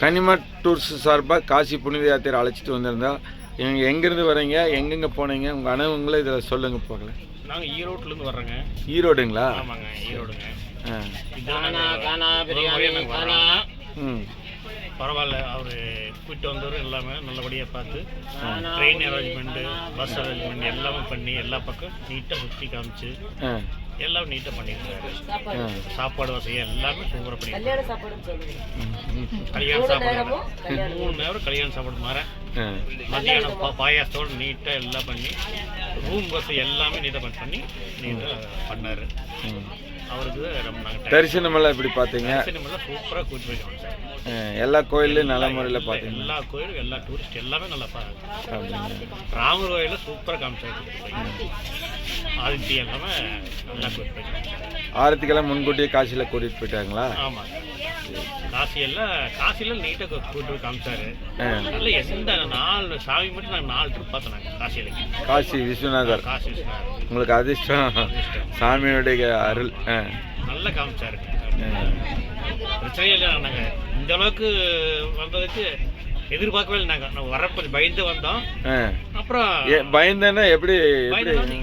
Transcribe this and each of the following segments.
கன்னிமார் tours சார்பாக காசி புனித யாத்திரை அழைச்சிட்டு வந்திருந்தோம். எங்கேருந்து வரீங்க, எங்கெங்கே போனீங்க, உங்கள் அனுபவங்களை இதில் சொல்லுங்கள் பார்க்கலாம். நாங்கள் ஈரோட்லேருந்து வர்றோங்க. ஈரோடுங்களா? ஆமாங்க, ஈரோடுங்க. பரவாயில்ல, அவர் கூப்பிட்டு வந்தவர் எல்லாமே நல்லபடியாக பார்த்து ட்ரெயின் அரேஞ்ச்மெண்ட்டு, பஸ் அரேஞ்ச்மெண்ட் எல்லாமே பண்ணி எல்லா பக்கம் நீட்டாக சுற்றி காமிச்சு எல்லாம் நீட்டாக பண்ணியிருக்காரு. சாப்பாடு வசதி எல்லாமே சூப்பராக பண்ணியிருக்காரு. கல்யாண சாப்பாடு 3 நேரம் கல்யாண சாப்பாடு மாற மத்தியானம் பாயாசத்தோடு நீட்டாக எல்லாம் பண்ணி ரூம் வசதி எல்லாமே நீட்டாக பண்ணி நீட்டாக பண்ணார். அவருக்கு ரொம்ப நாங்கள் தரிசனமெல்லாம் எப்படி பார்த்தீங்க? தரிசனமெல்லாம் சூப்பராக கூட்டி போயிருக்கோம் சார். எல்லா கோயிலையும் நல்ல முறையில் பார்த்தீங்க? எல்லா கோயிலும் எல்லா டூரிஸ்ட் எல்லாமே நல்லா ராமர் கோயிலில் சூப்பராக காமிச்சாரு. ஆதித்தி எல்லாமே நல்லா கூட்டிட்டு போயிருக்காங்க. ஆரத்திக்கெல்லாம் முன்கூட்டியே காசியில் கூட்டிகிட்டு போயிட்டாங்களா? ஆமாம், காசியில் நீட்டாக கூட்டிட்டு போய் காமிச்சாரு. அதில் எந்த 4 சாமி மட்டும் நாங்கள் 4 ட்ரிப் பார்த்தோம். நாங்கள் காசியில் காசி விஸ்வநாதர். காசி விஸ்வநாதர் உங்களுக்கு அதிர்ஷ்டம், சாமியோடைய அருள். நல்லா காமிச்சாரு. பிரச்சனையே இல்லை. நாங்கள் இந்த அளவுக்கு வந்ததுக்கு எதிர்பார்க்கவே இல்லை. நாங்கள் வரப்போ பயந்து வந்தோம். அப்புறம் பயந்தேன்னா எப்படி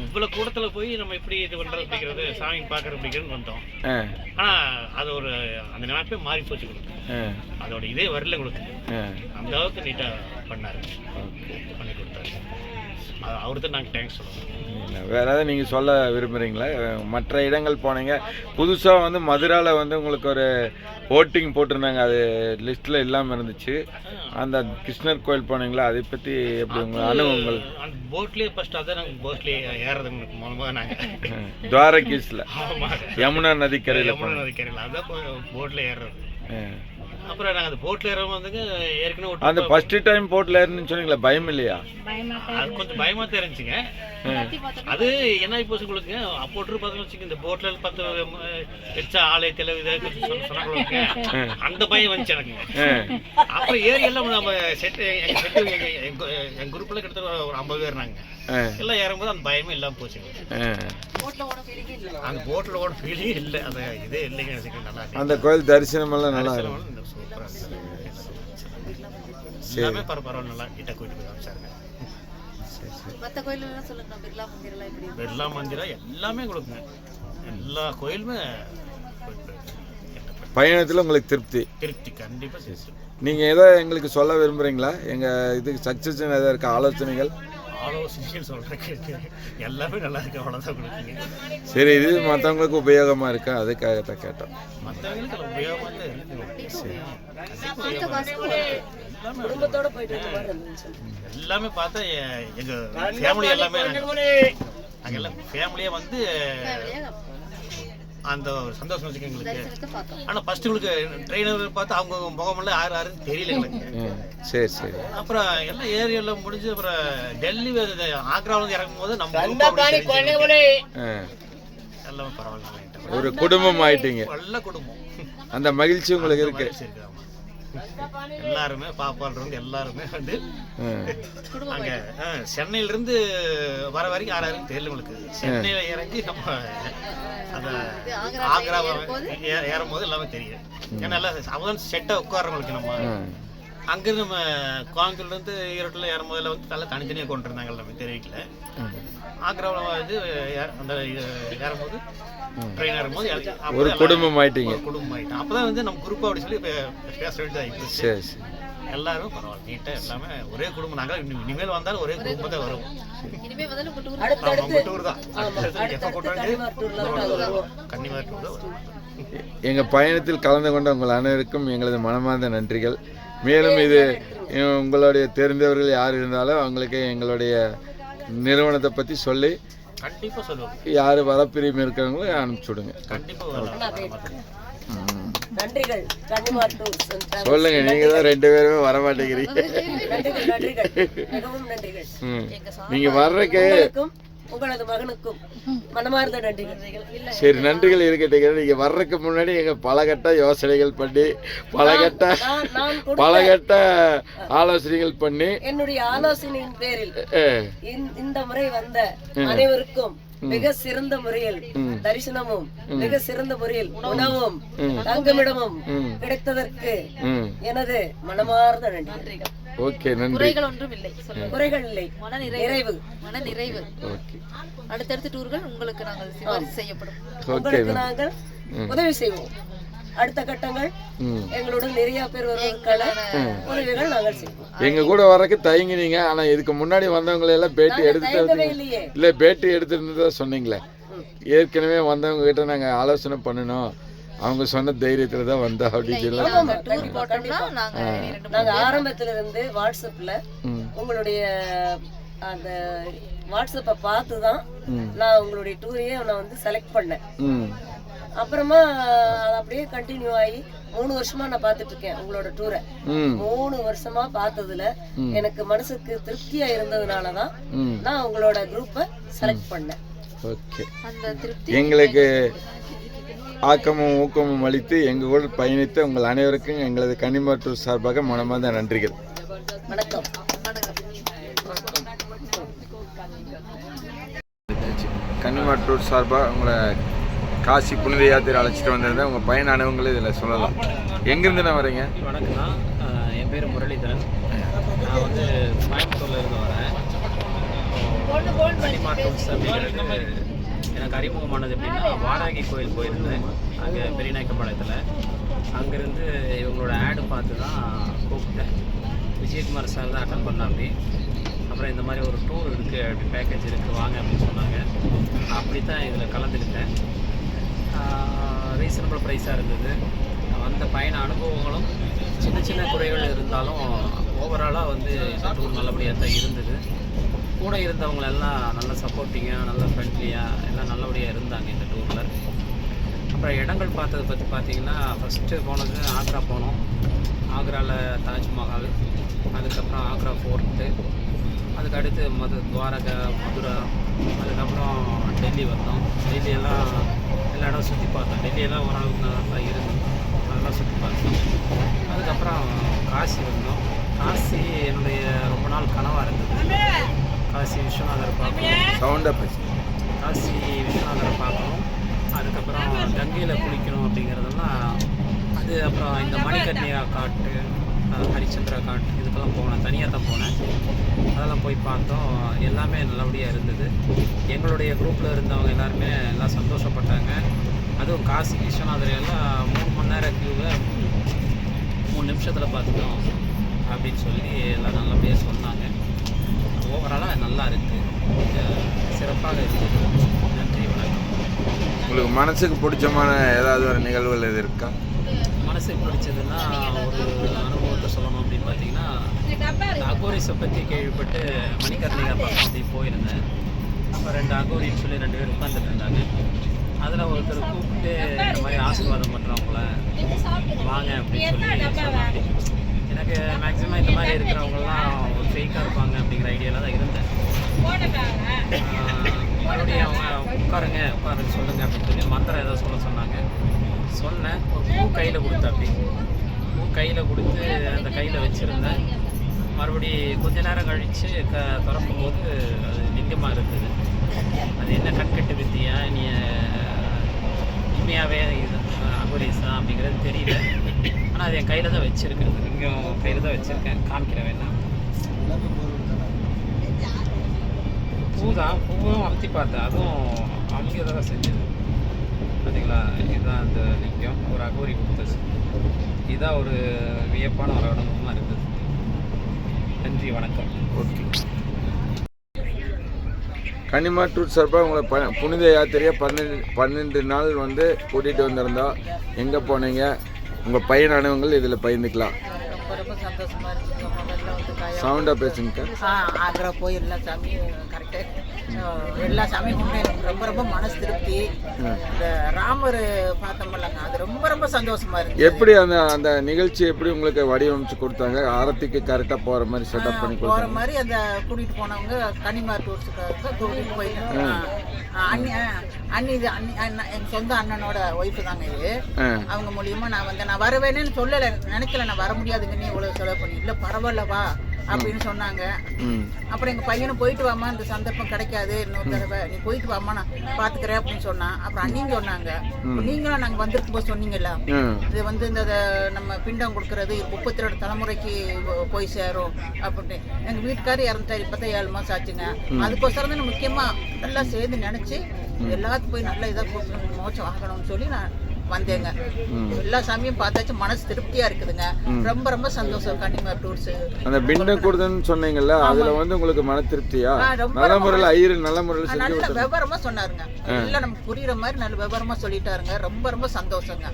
இவ்வளோ கூட்டத்தில் போய் நம்ம எப்படி இது பண்ணுறது அப்படிங்கிறது, சாமி பார்க்குறது அப்படிங்கிறது வந்தோம். ஆனால் அது ஒரு அந்த நினைப்பே மாறி போச்சு கொடுக்கு. அதோட இதே வரல கொடுக்கு. அந்த அளவுக்கு நீட்டாக பண்ணார், பண்ணி கொடுத்தாரு. அவர்தான் நாங்கள் தேங்க்ஸ் சொல்லுவோம். வேறு ஏதாவது நீங்கள் சொல்ல விரும்புகிறீங்களா? மற்ற இடங்கள் போனீங்க, புதுசாக வந்து மதுராவில் வந்து உங்களுக்கு ஒரு போட்டிங் போட்டிருந்தாங்க, அது லிஸ்ட்டில் இல்லாமல் இருந்துச்சு. அந்த கிருஷ்ணர் கோயில் போனீங்களா, அதை பற்றி எப்படி உங்கள் அனுபவங்கள்? அந்த போட்லேயே ஃபஸ்ட்டு அதான் நாங்கள் போட்லேயே ஏறது மூலமாக நாங்கள் துவாரகீஸில் யமுனா நதிக்கரையில் அதான் போட்டில் ஏறுறது. அப்புறம் நாங்கள் அந்த போட்டில் ஏறவும் வந்துங்க ஏற்கனவே அந்த ஃபர்ஸ்ட் டைம் போட்டில் ஏறணும்னு சொன்னீங்களா, பயம் இல்லையா? அது கொஞ்சம் பயமாக தான் இருந்துச்சுங்க. அது என்ன இப்போ உங்களுக்கு போட்டு பார்த்தோம்னு வச்சுக்கோங்க, இந்த போட்டில் 10 வச்சா ஆலயத்தில் இதை சொன்னாங்க, அந்த பயம் வந்துச்சு எனக்கு. அப்புறம் ஏறி எல்லாம் நம்ம செட்டு எங்கள் குரூப்பில் கிட்டத்தட்ட ஒரு 50 பேர் நாங்கள் எல்லாம் ஏறும்போது அந்த பயமே இல்லாமல் போச்சுங்க. அந்த போட்டில் ஓட ஃபீலே இல்லை, அந்த இதே இல்லைங்க. நல்லா அந்த கோயில் தரிசனமெல்லாம் நல்லா எல்லாமே பரவாயில்ல, நல்லா நீட்டாக கூட்டிட்டு போய் காமிச்சாருங்க. பிர்லா மந்திரம் எல்லாமே கொடுக்குங்க. எல்லா கோயிலுமே பயணத்தில் உங்களுக்கு திருப்தி கண்டிப்பாக. நீங்கள் ஏதோ எங்களுக்கு சொல்ல விரும்புகிறீங்களா? எங்கள் இதுக்கு சக்ஸஸ் ஏதாவது இருக்க ஆலோசனைகள் சொல்கிறேன். எல்லாமே நல்லா இருக்கு, அவ்வளோதான் கொடுக்குங்க. சரி, இது மற்றவங்களுக்கு உபயோகமாக இருக்கா, அதுக்காகத்தான் கேட்டோம். மற்றவங்களுக்கு உபயோகமாக தான் இருக்குங்க. சரி, எல்லாமே பார்த்தா எங்கள் ஃபேமிலி எல்லாமே நாங்கள் எல்லாம் ஃபேமிலியாக வந்து அந்த சந்தோஷம் வச்சுக்க எங்களுக்கு. ஆனால் ஃபர்ஸ்ட் உங்களுக்கு ட்ரெயினர் பார்த்து அவங்க முகமெல்லாம் யாருன்னு தெரியல எங்களுக்கு. சரி சரி. அப்புறம் எல்லாம் ஏரியெல்லாம் முடிஞ்சு அப்புறம் டெல்லி ஆக்ராவிலேருந்து இறங்கும் போது நம்ம எல்லாமே பரவாயில்ல, ஒரு குடும்பம் ஆயிட்டீங்க. நல்ல குடும்பம், அந்த மகிழ்ச்சி உங்களுக்கு இருக்கு. எல்லாருமே பாப்பால் எல்லாருமே வந்து அங்க சென்னையில இருந்து வர வரைக்கும் யாராருன்னு தெரியல உங்களுக்கு. சென்னையில இறங்கி நம்ம அந்த ஆக்ரா ஏறும் போது எல்லாமே தெரியும். ஏன்னா எல்லாம் அவன் செட்டை உட்காரவங்களுக்கு நம்ம அங்கிருந்து நம்ம கோயம்புத்தூர்ல இருந்து ஈரோட்டில் ஏறும் போதில் வந்து நல்லா தனித்தனியாக கொண்டு இருந்தாங்க, எல்லாமே தெரிவிக்கல. ஆக்ராவில் வந்து அந்த ஏறும்போது ட்ரெயின் ஏறும்போது ஒரு குடும்பம் ஆயிட்டீங்க. அப்பதான் வந்து நம்ம குரூப் அப்படி சொல்லி பேச வேண்டியது. எல்லாரும் பரவாயில்ல, நீட்டா எல்லாமே ஒரே குடும்பம். நாங்கள் இனிமேல் வந்தாலும் ஒரே குடும்பம் தான் வரும். கன்னிமார் டூர் தான். எங்கள் பயணத்தில் கலந்து கொண்ட உங்கள் அனைவருக்கும் எங்களது மனமார்ந்த நன்றிகள். மேலும் இது உங்களுடைய தெரிந்தவர்கள் யார் இருந்தாலும் அவங்களுக்கு எங்களுடைய நிறுவனத்தை பற்றி சொல்லி கண்டிப்பாக சொல்லுவோம். யார் வரப்பிரியம் இருக்கிறவங்களும் அனுப்பிச்சி விடுங்க. சொல்லுங்க, நீங்க தான் 2 பேருமே வர மாட்டேங்கிறீங்க. நீங்க வர்றதுக்கு உங்களது மகனுக்கும் மனமார்ந்த நன்றிகள். சரி, நன்றிகள் இருக்கட்டும். நீங்க வர்றதுக்கு முன்னாடி எங்க பலகட்ட யோசனைகள் பண்ணி பலகட்ட ஆலோசனைகள் பண்ணி என்னுடைய ஆலோசனையின் பேரில் இந்த முறை வந்த அனைவருக்கும் மிக சிறந்த முறையில் தரிசனமும் மிக சிறந்த முறையில் உணவும் தங்குமிடமும் கிடைத்ததற்கு எனது மனமார்ந்த நன்றிகள். ஓகே, நன்றி. குறைகள் ஒன்றும் இல்லை, குறைகள் இல்லை, நிறைவு. அடுத்தடுத்த டூர்கள் உங்களுக்கு நாங்கள் சிபாரிசு செய்யப்படும். உங்களுக்கு நாங்கள் உதவி செய்வோம். அடுத்த கட்டங்கள் எங்களுடன் நிறைய பேர் வருவதற்கான உதவிகள் நாங்கள் செய்வோம். எங்க கூட வரக்கு தயங்கினீங்க, ஆனா இதுக்கு முன்னாடி வந்தவங்களை எல்லாம் பேட்டி எடுத்து இல்ல பேட்டி எடுத்துருந்ததா சொன்னீங்களே. ஏற்கனவே வந்தவங்க கிட்ட நாங்க ஆலோசனை பண்ணணும், அவங்க சொன்ன தைரியத்துல தான் வந்தா அப்படின்னு நாங்க ஆரம்பத்துல இருந்து வாட்ஸ்அப்ல உங்களுடைய அந்த வாட்ஸ்அப்பை பார்த்து தான் நான் உங்களுடைய டூரையே நான் வந்து செலக்ட் பண்ணேன். அப்புறமா அது அப்படியே கண்டினியூ ஆகி 3 வருஷமா நான் பார்த்துட்டு இருக்கேன் உங்களோட டூரை. 3 வருஷமா பார்த்ததுல எனக்கு மனசுக்கு திருப்தியா இருந்ததுனாலதான் நான் உங்களோட குரூப்பை செலக்ட் பண்ணேன். எங்களுக்கு ஆக்கமும் ஊக்கமும் அளித்து எங்க கூட பயணித்த உங்கள் அனைவருக்கும் எங்களது கன்னிமார் டூர் சார்பாக மனமார்ந்த நன்றிகள். வணக்கம். கன்னிமார் டூர் சார்பாக உங்களை காசி புனித யாத்திரை அழைச்சிட்டு வந்திருந்தேன். உங்கள் பயண அனுபவங்களும் இதில் சொல்லலாம். எங்கேருந்து நான் வரீங்க? வணக்கம்ண்ணா, என் பேர் முரளிதரன். நான் வந்து கோயம்புத்தூர்ல இருந்து வரேன். கன்னிமார் டூர்ஸ் அப்படிங்கிறது எனக்கு அறிமுகமானது எப்படின்னா, வாராகி கோயில் போயிருந்தேன் அங்கே பெரியநாயக்கம்பாளையத்தில். அங்கேருந்து இவங்களோட ஆடு பார்த்து தான் கூப்பிட்டேன். விஜயகுமார் சார் தான் அட்டன் பண்ணாப்படி. அப்புறம் இந்த மாதிரி ஒரு டூர் இருக்குது, அப்படி பேக்கேஜ் இருக்குது, வாங்க அப்படின்னு சொன்னாங்க. அப்படி தான் இதில் கலந்துக்கிட்டேன். ரீசனபிள் ப்ரைஸாக இருந்தது. அந்த பயண அனுபவங்களும் சின்ன சின்ன குறைகள் இருந்தாலும் ஓவராலாக வந்து இந்த டூர் நல்லபடியாக தான் இருந்தது. கூட இருந்தவங்களெல்லாம் நல்ல சப்போர்ட்டிங்காக, நல்ல ஃப்ரெண்ட்லியாக எல்லாம் நல்லபடியாக இருந்தாங்க இந்த டூரில். அப்புறம் இடங்கள் பார்த்ததை பற்றி பார்த்திங்கன்னா, ஃபஸ்ட்டு போனது ஆக்ரா போனோம். ஆக்ராவில் தாஜ்மஹால், அதுக்கப்புறம் ஆக்ரா ஃபோர்ட்டு, அதுக்கு அடுத்து துவாரகா, மதுரா, அதுக்கப்புறம் டெல்லி வந்தோம். டெல்லியெல்லாம் எல்லா இடம் சுற்றி பார்த்தோம். டெல்லியெல்லாம் ஓரளவுக்கு நல்லா இருந்தோம், அதெல்லாம் சுற்றி பார்த்தோம். அதுக்கப்புறம் காசி வந்தோம். காசி என்னுடைய ரொம்ப நாள் கனவாக இருந்தது. காசி விஸ்வநாதரை பார்க்கணும், காசி விஸ்வநாதரை பார்க்கணும். அதுக்கப்புறம் கங்கையில் குளிக்கணும் அப்படிங்கிறதெல்லாம் அது. அப்புறம் இந்த மணிகர்ணிகா காட்டு, ஹரிச்சந்திரா காட்டு, இதுக்கெல்லாம் போனேன். தனியாக தான் போனேன். அதெல்லாம் போய் பார்த்தோம். எல்லாமே நல்லபடியாக இருந்தது. எங்களுடைய குரூப்பில் இருந்தவங்க எல்லாருமே எல்லாம் சந்தோஷப்பட்டாங்க. அதுவும் காசி விஸ்வநாதர் எல்லாம் 3 மணி நேரம் க்யூவை 3 நிமிஷத்தில் பார்த்துட்டோம் அப்படின்னு சொல்லி எல்லாம் நல்லபடியாக சொன்னாங்க. ஓவராலாக நல்லா இருக்குது, சிறப்பாக இருக்குது. நன்றி, வணக்கம். உங்களுக்கு மனசுக்கு பிடிச்சமான ஏதாவது ஒரு நிகழ்வுகள் எது இருக்கா? மனசுக்கு பிடிச்சதுன்னா ஒரு அனுபவத்தை சொல்லணும் அப்படின்னு பார்த்தீங்கன்னா, அகோரிஸை பற்றி கேள்விப்பட்டு மணிகர்ணிகா பக்கம் அப்படி போயிருந்தேன். அப்போ 2 அகோரின்னு சொல்லி 2 பேர் உட்காந்துட்டு இருந்தாங்க. அதில் ஒருத்தர் கூப்பிட்டு இந்த மாதிரி ஆசீர்வாதம் பண்ணுறவங்கள வாங்க அப்படின்னு சொல்லி சொன்னாங்க. எனக்கு மேக்ஸிமம் இந்த மாதிரி இருக்கிறவங்கலாம் ஒரு ஃபேக்காக இருப்பாங்க அப்படிங்கிற ஐடியாவில் தான் இருந்தேன். மறுபடியும் அவங்க உட்காருங்க சொல்லுங்கள் அப்படின்னு சொல்லி மந்திரம் ஏதோ சொன்னாங்க. சொன்னேன். ஒரு பூ கையில் கொடுத்தாப்பி, பூ கையில் கொடுத்து அந்த கையில் வச்சுருந்தேன். மறுபடி கொஞ்ச நேரம் கழித்து திறக்கும் போது அது லிங்கமாக இருந்தது. அது என்ன கண்கட்டு வித்தியா, நீ உண்மையாகவே இது அகோரிஸா அப்படிங்கிறது தெரியல. ஆனால் அது என் கையில் தான் வச்சுருக்கேன். லிங்கம் கையில் தான் வச்சுருக்கேன், காமிக்கிறேன் வேணா. பூவும் அமுத்தி பார்த்தேன், அதுவும் அவங்க தான் செஞ்சது. பார்த்தீங்களா, இதுதான் அந்த லிங்கம், ஒரு அகோரி கொடுத்தது. இதுதான் ஒரு வியப்பான ஒரு அனுபவமாக இருந்தது. நன்றி, வணக்கம். ஓகே. கன்னிமார் டூர் சார்பாக உங்களை புனித யாத்திரையை 12 நாள் வந்து கூட்டிகிட்டு வந்திருந்தோம். எங்கே போனீங்க, உங்கள் பயண அனுபவங்கள் இதில் பயந்துக்கலாம். ரொம்ப சந்தோஷமா இருந்துச்சு. முதல்ல வந்து சவுண்டாக பேசுங்க. ஆக்ரா போய் எல்லா சாமியும் கரெக்டாக எல்லா சாமியும் கொண்டு எனக்கு ரொம்ப மனசு திருப்தி. இந்த ராமர் பார்த்தோம்லங்க, அது ரொம்ப சந்தோஷமா இருந்துச்சு. எப்படி அந்த நிகழ்ச்சி எப்படி உங்களுக்கு வடிவமைச்சு கொடுத்தாங்க? ஆரத்திக்கு கரெக்டாக போகிற மாதிரி செட்டப் பண்ணி போகிற மாதிரி அந்த கூட்டிகிட்டு போனவங்க கன்னிமார் டூர்ஸுக்காக கூட்டிகிட்டு போயிட்டு அண்ணி என் சொந்த அண்ணனோட ஒய்ஃபு தாங்க இது. அவங்க மூலியமாக நான் வருவேன்னு சொல்லலை, நினைக்கல நான் வர முடியாதுங்க, நீ இவ்வளோ செலவு பண்ணி. இல்லை பரவாயில்லவா, அப்படின்னு சொன்னாங்க. அப்புறம் எங்கள் பையனும் போயிட்டு வாமா, இந்த சந்தர்ப்பம் கிடைக்காது, இன்னொரு தடவை நீ போயிட்டு வாமா, நான் பார்த்துக்கிறேன் அப்படின்னு சொன்னான். அப்புறம் அண்ணிங்க சொன்னாங்க, நீங்களும் நாங்கள் வந்திருக்கும் போது சொன்னீங்கல்ல, இது வந்து இந்த நம்ம பிண்டம் கொடுக்கறது 32 தலைமுறைக்கு போய் சேரும் அப்படின்னு. எங்கள் வீட்டுக்காரர் இறந்துட்டாரு, இப்போதான் 7 மாதம் ஆச்சுங்க. அதுக்கோசரம் தான் முக்கியமாக எல்லாம் சேர்ந்து நினச்சி எல்லாத்துக்கும் போய் நல்ல இதாக கொடுக்கணும், மோச்சம் ஆகணும்னு சொல்லி நான் வந்தேங்க. எல்லா சாமியும் பார்த்தாச்சு, மனசு திருப்தியா இருக்குதுங்க. ரொம்ப ரொம்ப சந்தோஷம். கன்னிமார் டூர்ஸ் அந்த பிண்டம் கொடுத்தன்னு சொன்னீங்கல்ல, அதுல வந்து உங்களுக்கு மன திருப்தியா? நல்ல முறையில் ஐயர் நல்ல முறையில் செஞ்சு நல்ல விவரமா சொன்னாருங்க. எல்லாம் நமக்கு புரியுற மாதிரி நல்ல விவரமா சொல்லிட்டாருங்க. ரொம்ப ரொம்ப சந்தோஷங்க.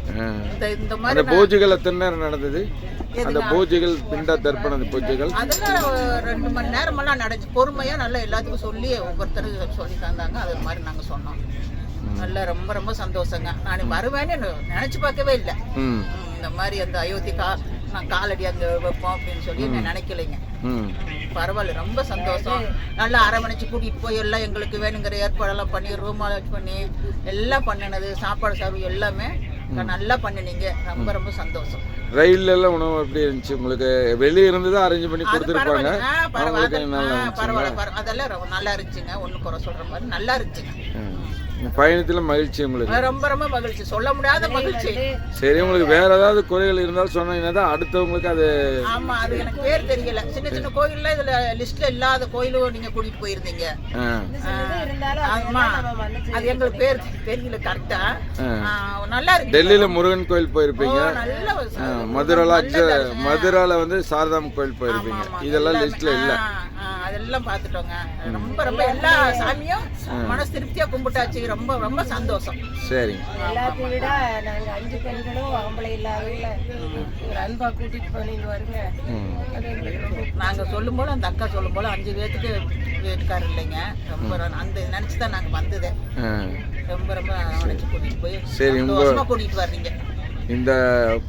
இந்த மாதிரி பூஜைகள் எத்தனை நேரம் நடந்தது? அந்த பூஜைகள், பிண்ட தர்ப்பண பூஜைகள் அதெல்லாம் 2 மணி நேரமெல்லாம் நடந்துச்சு. பொறுமையா நல்லா எல்லாத்துக்கும் சொல்லி ஒவ்வொருத்தரும் சொல்லி தந்தாங்க. அது மாதிரி நாங்க சொன்னோம். நல்லா ரொம்ப ரொம்ப சந்தோஷங்க. நான் வருவேன்னு நினைச்சு பார்க்கவே இல்லை. இந்த மாதிரி அந்த அயோத்திக்கா நான் காலடி அங்கே வைப்போம் அப்படின்னு சொல்லி நான் நினைக்கலைங்க. பரவாயில்ல, ரொம்ப சந்தோஷம். நல்லா அரவணைச்சு கூட்டிகிட்டு போய் எல்லாம் எங்களுக்கு வேணுங்கிற ஏற்பாடெல்லாம் பண்ணி ரூம் அலர்ட் பண்ணி எல்லாம் பண்ணினது, சாப்பாடு சர்வ் எல்லாமே நல்லா பண்ணினீங்க. ரொம்ப ரொம்ப சந்தோஷம். ரயில்ல எல்லாம் உணவு எப்படி இருந்துச்சு உங்களுக்கு? வெளியே இருந்து தான் அரேஞ்ச் பண்ணி கொடுத்துருப்பாங்க. பரவாயில்ல, அதெல்லாம் நல்லா இருந்துச்சுங்க. ஒன்றும் குறை சொல்ற மாதிரி நல்லா இருந்துச்சுங்க. பயணத்துல மகிழ்ச்சி உங்களுக்கு? ரொம்ப ரொம்ப மகிழ்ச்சி, சொல்ல முடியாத மகிழ்ச்சி. சரி, உங்களுக்கு வேற ஏதாவது குறைகள் இருந்தாலும் சொன்னீங்கன்னா தான் அடுத்தவங்களுக்கு அது. ஆமா, அது எனக்கு பேர் தெரியல. சின்ன சின்ன கோயில்ல இதுல லிஸ்ட்ல இல்லாத கோயிலும் நீங்க கூட்டிட்டு போயிருந்தீங்க. ஆமா, அது எங்களுக்கு பேர் தெரியல கரெக்டா. நல்லா இருக்கு. டெல்லியில முருகன் கோயில் போயிருப்பீங்க, மதுரால வந்து சாரதாம் கோயில் போயிருப்பீங்க. இதெல்லாம் லிஸ்ட்ல இல்ல. அதெல்லாம் பாத்துட்டோங்க. ரொம்ப ரொம்ப எல்லா சாமியும் மனசு திருப்தியா கும்பிட்டாச்சு. ரொம்ப ரொம்ப சந்தோஷம். சரிங்க. எல்லாத்தையும் விட நாங்க 5 பெண்களும் ஆம்பளை இல்லாதவங்கள ஒரு அன்பா கூட்டிட்டு போனீங்க வருங்க. நாங்க சொல்லும் போல அந்த அக்கா சொல்லும் போல 5 பேத்துக்கு வீட்டுக்காரர் இல்லைங்க. ரொம்ப அந்த நினைச்சுதான் நாங்க வந்ததே. ரொம்ப ரொம்ப நினைச்சு கூட்டிட்டு போய் சந்தோஷமா கூட்டிட்டு வர்றீங்க. இந்த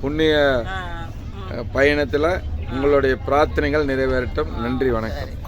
புண்ணிய பயணத்துல உங்களுடைய பிரார்த்தனைகள் நிறைவேறட்டும். நன்றி, வணக்கம்.